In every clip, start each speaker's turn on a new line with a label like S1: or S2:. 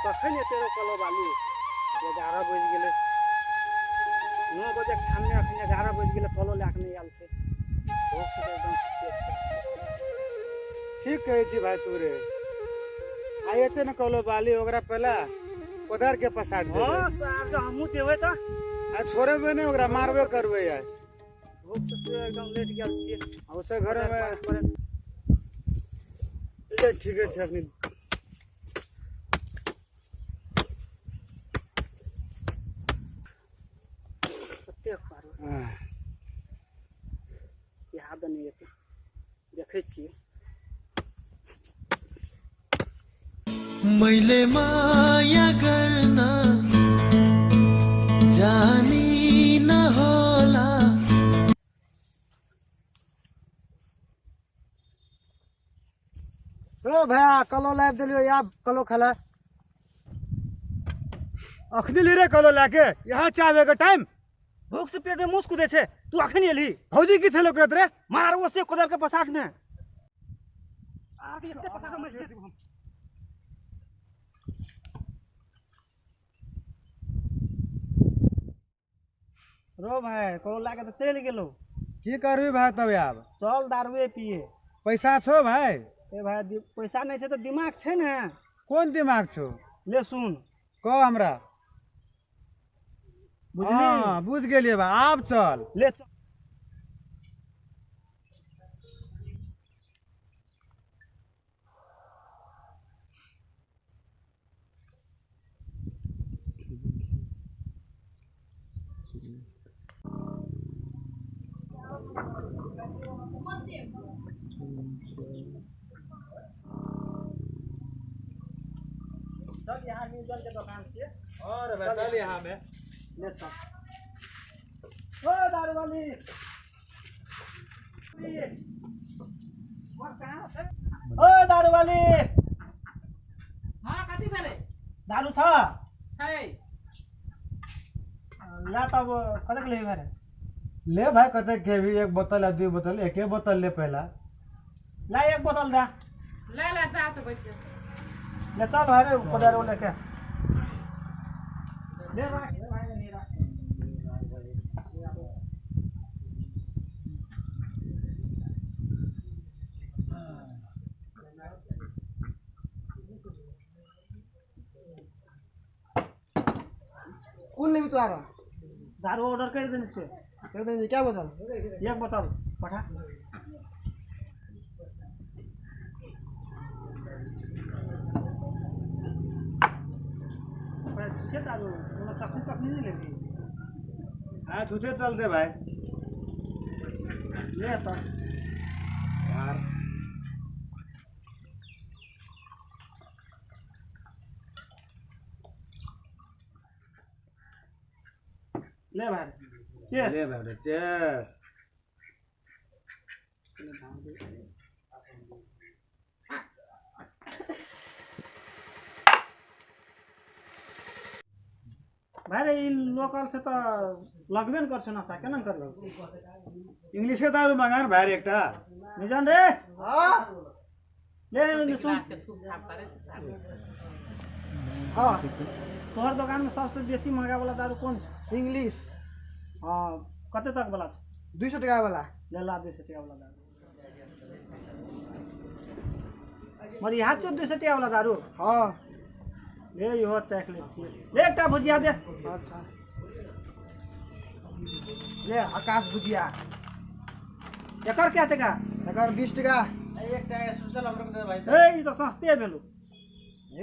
S1: कखन एते कलो बालू 11 बज गेले 9 बजे खाने अखन 11 बज गेले कलो लाख नहीं आल से भूख से एकदम
S2: ठीक कहे छी भाई तू रे आए थे न कलो बाली ओकरा पहला उधर के पसार दे
S1: हां साहब तो हमहू देवे त
S2: आ छोड़े में नहीं ओकरा मारबे करबे यार
S1: भूख से एकदम लेट गेल छी
S2: उसे घर में ले ठीक है अपनी
S1: कते पारो याद नहीं है देखे छी
S3: मैले माया गर्न जानी न होला
S2: ओ भैया कलो लाइव दिलियो यार कलो खला अखनी ले रे कलो लाके यहाँ चावे का टाइम
S1: भूख से पेट में मुस कुदे छे तू अखन एली
S2: भौजी की छलो करत रे
S1: मार वो से कोदर के पसाट ने आगे एते पसाट में दे हम रो भाई कलो लाके तो चल गेलो
S2: की करबी भाई तब आब
S1: चल दारुए पिए
S2: पैसा छो भाई
S1: ए भाई पैसा नहीं छे तो दिमाग छे ने
S2: कौन दिमाग छो
S1: ले सुन
S2: कह हमरा
S1: बुझली
S2: हां बुझ गेलिए बा आब चल
S1: ले चल। चल यहाँ न्यूजन के दुकान से
S2: और चल यहाँ में
S1: ले चल ओ दारू वाली और कहाँ से ओ दारू वाली
S4: हाँ कथी भेलै
S1: दारू छ
S4: छै
S1: ला तब कतक ले भरे
S2: ले भाई कते के भी एक बोतल या दो बोतल एक बोतल ले पहला
S1: ला एक बोतल दे
S4: ले ले जा तो बैठ के
S1: ले चल भाई रे पदार वो लेके ले भाई नहीं रख
S5: कौन लेबी तो आ रहा
S1: दारू ऑर्डर कर देने छे
S5: कहते हैं क्या बता
S1: एक बोतल पठा छे दारू कोनो चखनी तखनी नहीं लेगी
S2: हां तुझे चल दे भाई
S1: ले तो
S2: यार
S1: ले भाई चेस
S2: ले भाई चेस भाई रे लोकल से तो लगबे न कर ना सा केना करबे इंग्लिश के दारू मांगा भाई एकटा
S1: निजन रे
S5: हाँ
S1: ले सुन
S4: के छुप छाप करे
S5: हाँ
S1: तोहर दुकान में सबसे बेसी महंगा वाला दारू कौन छै
S5: इंग्लिश
S1: हां कते तक वाला छै
S5: 200 टका वाला
S1: ले ला 200 टका वाला दारू मर यहाँ चो 200 टका वाला दारू
S5: हाँ
S1: ले इहो चख ले छी ले एकटा भुजिया दे
S5: अच्छा ये आकाश भुजिया
S1: एकर क्या टका
S5: एकर 20 टका
S4: एकटा स्पेशल हमरो के दे भाई
S1: ए ई तो सस्ते भेलु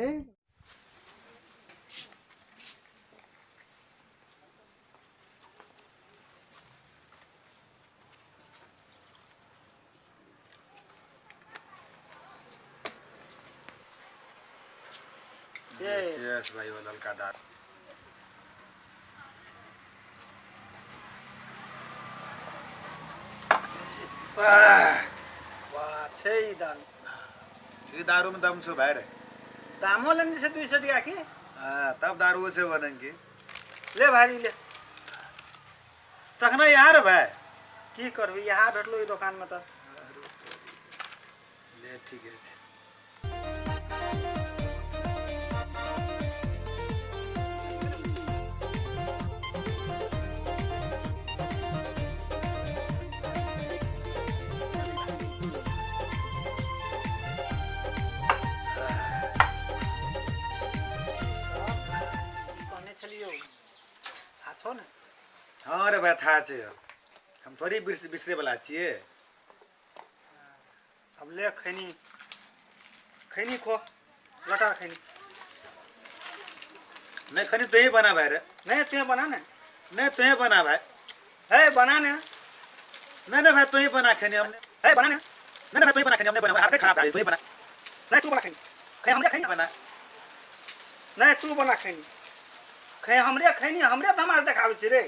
S5: ए
S2: यस भाई वो ललका दार
S1: वाह छै ई दारू
S2: ये दारू में दम छो भाई रे
S1: दामो लेने से 200 टका की
S2: हां तब दारू से बनन की
S1: ले भारी ले
S2: चखना यार भाई
S1: की करबी यहाँ भेटलो ई दुकान में तो
S2: ले ठीक है हाँ रे भाई था छे हम थोड़ी बिसरे वाला छिए
S1: अब ले खैनी खैनी खो लटा खैनी
S2: नहीं खनी तो ही बना भाई रे
S1: नहीं तू बना ना
S2: नहीं तो ही बना भाई
S1: है बना ना
S2: नहीं नहीं भाई तो ही बना खनी हमने
S1: है बना ना
S2: नहीं नहीं भाई तो ही बना खनी हमने बना आपके खराब है तो ही बना
S1: नहीं तू बना खैनी खै हमरे खैनी
S2: बना
S1: नहीं तू बना खैनी खै हमरे खैनी हमरे धमाल देखाबै छी रे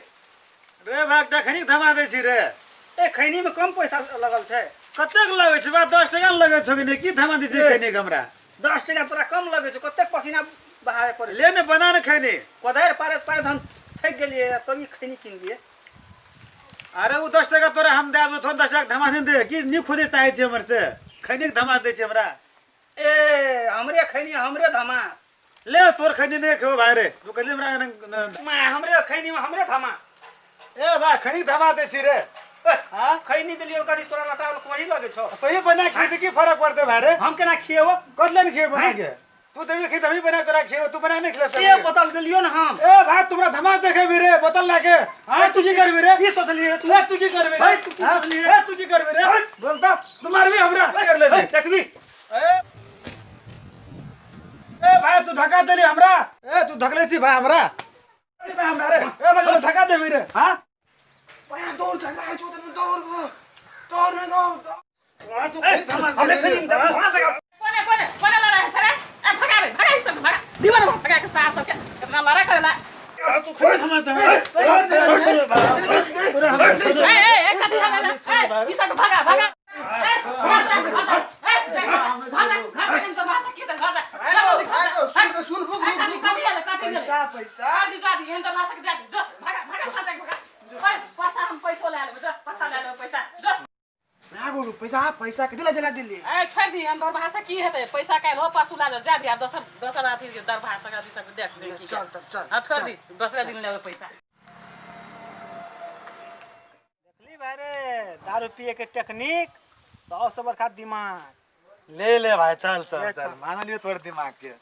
S2: रे भागटा खनी थमा दे छी रे
S1: ए खैनी में कम पैसा लगल छै
S2: कतेक लगे छै बा 10 टका लगे छ कि नहीं की थमा दे छी खनी हमरा
S1: 10 टका तोरा कम लगे छै कतेक पसीना बहावे पड़े
S2: ले ने बना ने खनी
S1: कोदार पारे हम थक गेलिए तो ई खैनी किन लिए
S2: अरे वो 10 टका तोरा हम दे दो 10 टका धमा दे कि नहीं खोदे चाहे छी हमर से खनी धमा दे छी हमरा
S1: ए हमरे खैनी हमरे धमा
S2: ले तोर खनी नहीं खो भाई रे तू कहली हमरा
S1: मैं हमरे खैनी में हमरे धमा
S2: ए भाई खनी धमा दे छी रे
S1: हां खैनी देलियो कदी तोरा लटावल कोही लगे छौ
S2: तो ये बना के की फर्क पड़ते भाई रे
S1: हम केना खिएबो
S2: कतले नहीं खिए बना के तू देवी खी तभी बना तोरा खिए तू बना नहीं खिला
S1: ए बोतल देलियो ना हम
S2: ए भाई तुमरा धमा देखे भी रे बोतल लाके हां तू की करबी रे
S1: ये सोचलिए तू
S2: तू की करबी रे
S1: तू की सोचली रे?
S2: तू की करबी रे बोलता तुम्हार भी हमरा कर ले
S1: देखबी
S2: ए भाई तू धक्का देली हमरा ए तू धकले छी भाई हमरा अरे भाई हमरा रे ए भाई धक्का देबी रे हां
S5: भाई दौड़ झगड़ा है चौधर में दौड़ में गो
S2: तू धमा
S1: हमरे खैनी में धमा से
S4: कोने लड़ा है छरे ए भगा रे भगा इस भगा दीवार में भगा के साथ सबके इतना लड़ा करेला
S2: तू खड़ी धमा
S4: ए कथि हला ए ई सब भगा भगा ए भगा
S5: सुन बुक पैसा पैसा पैसा पैसा कितना जला दिल्ली
S4: पैसा काल्हि पशु ला जा दिया दोसर अथी दर भाषा का सब देख ले
S5: चल तब चल
S4: हां छोड़ दी दूसरे दिन लेबे पैसा
S1: देखली भाई रे दारू पिए के टेक्निक 100 से बड़का दिमाग
S2: ले ले भाई चल चल चल मान लियो तोर दिमाग के